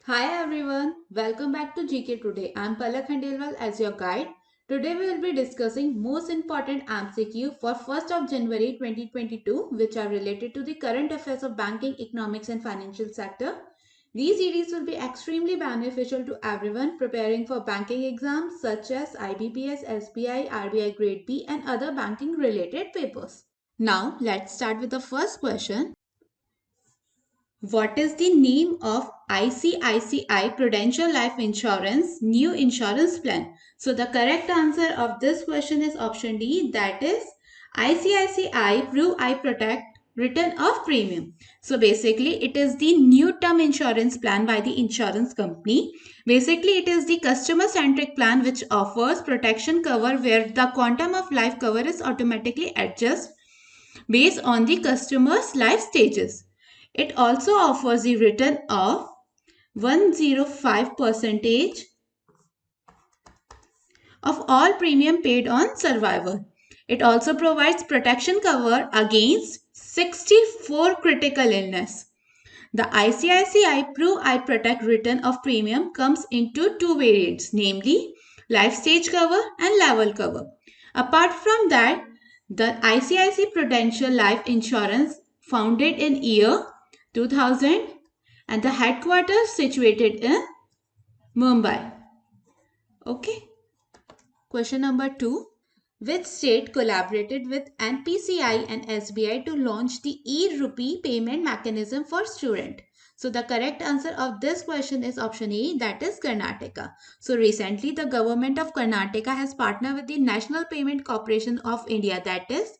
Hi everyone, welcome back to GK Today. I'm Palak Khandelwal as your guide. Today we will be discussing most important MCQ for 1st of January 2022 which are related to the current affairs of banking, economics and financial sector. These series will be extremely beneficial to everyone preparing for banking exams such as IBPS, SBI, RBI Grade B and other banking related papers. Now let's start with the first question. What is the name of ICICI Prudential Life Insurance new insurance plan? So the correct answer of this question is option D, that is ICICI Pru I Protect Return of Premium. So basically it is the new term insurance plan by the insurance company. Basically it is the customer centric plan which offers protection cover where the quantum of life cover is automatically adjusted based on the customer's life stages. It also offers the return of 105 percentage of all premium paid on survival. It also provides protection cover against 64 critical illness. The ICICI Pru I Protect return of premium comes into two variants, namely life stage cover and level cover. Apart from that, the ICICI Prudential Life Insurance founded in year 2000 and the headquarters situated in Mumbai. Okay. Question number 2. Which state collaborated with NPCI and SBI to launch the e-rupee payment mechanism for student? So the correct answer of this question is option A, that is Karnataka. So recently the government of Karnataka has partnered with the National Payment Corporation of India, that is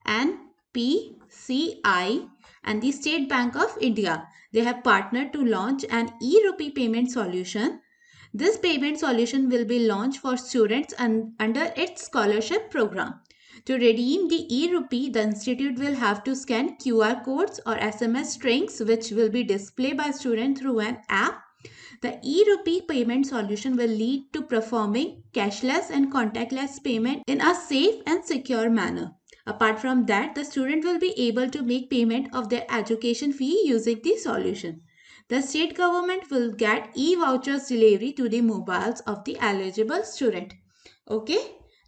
NPCI, and the State Bank of India. They have partnered to launch an e-rupee payment solution. This payment solution will be launched for students under its scholarship program. To redeem the e-rupee, the institute will have to scan QR codes or SMS strings which will be displayed by students through an app. The e-rupee payment solution will lead to performing cashless and contactless payment in a safe and secure manner. Apart from that, the student will be able to make payment of their education fee using the solution. The state government will get e-vouchers delivery to the mobiles of the eligible student. Okay,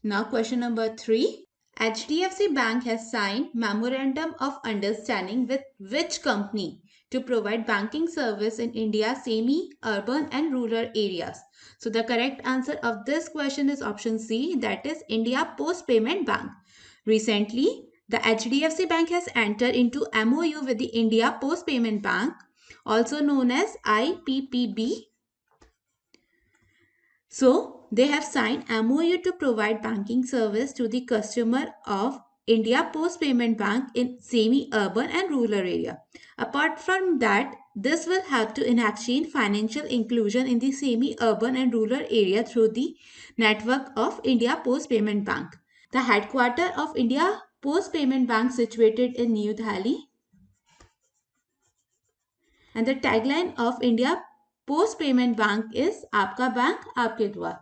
now question number 3. HDFC Bank has signed Memorandum of Understanding with which company to provide banking service in India's semi-urban and rural areas? So the correct answer of this question is option C, that is India Post Payment Bank. Recently, the HDFC Bank has entered into MOU with the India Post Payment Bank, also known as IPPB. So, they have signed MOU to provide banking service to the customer of India Post Payment Bank in semi-urban and rural area. Apart from that, this will help to enact financial inclusion in the semi-urban and rural area through the network of India Post Payment Bank. The headquarters of India Post Payment Bank situated in New Delhi, and the tagline of India Post Payment Bank is Aapka Bank Aapke Dwar.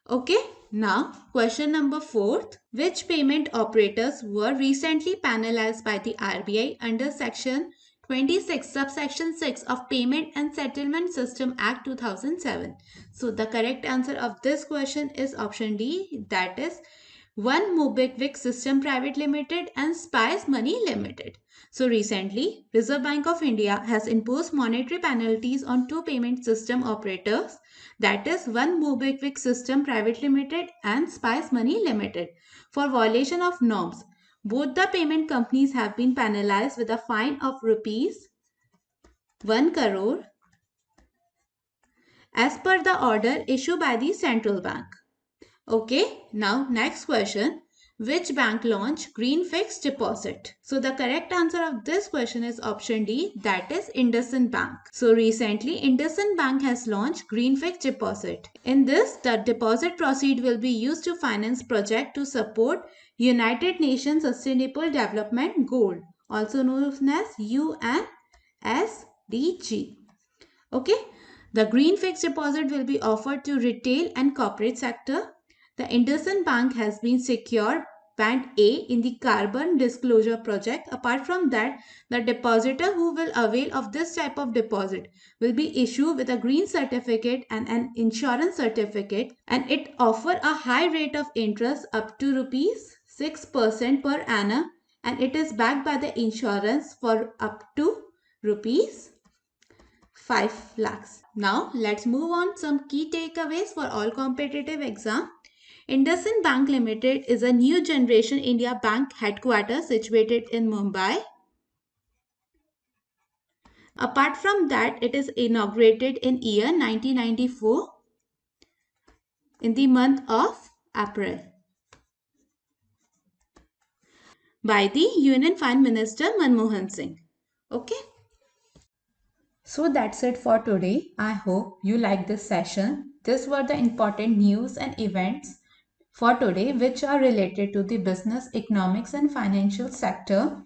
Okay, now question number 4. Which payment operators were recently penalized by the RBI under section 26 subsection 6 of Payment and Settlement System Act 2007? So the correct answer of this question is option D, that is One Mobikwik System Private Limited and Spice Money Limited. So recently, Reserve Bank of India has imposed monetary penalties on two payment system operators, that is One Mobikwik System Private Limited and Spice Money Limited, for violation of norms. Both the payment companies have been penalized with a fine of rupees 1 crore as per the order issued by the central bank. Okay, now next question. Which bank launched Green Fixed Deposit? So the correct answer of this question is option D, that is IndusInd Bank. So recently IndusInd Bank has launched Green Fixed Deposit. In this, the deposit proceed will be used to finance project to support United Nations Sustainable Development Goal, also known as UNSDG. Okay, the Green Fixed Deposit will be offered to retail and corporate sector. The IndusInd Bank has been secured Band A in the Carbon Disclosure Project. Apart from that, the depositor who will avail of this type of deposit will be issued with a green certificate and an insurance certificate, and it offer a high rate of interest up to rupees 6% per annum, and it is backed by the insurance for up to rupees 5 lakhs. Now let's move on some key takeaways for all competitive exam. IndusInd Bank Limited is a new generation India bank headquarters situated in Mumbai. Apart from that, it is inaugurated in year 1994 in the month of April by the Union Finance Minister Manmohan Singh. Okay. So that's it for today. I hope you liked this session. These were the important news and events for today which are related to the business, economics and financial sector.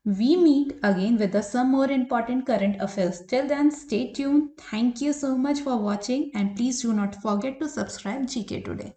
We meet again with some more important current affairs. Till then, stay tuned. Thank you so much for watching and please do not forget to subscribe GK Today.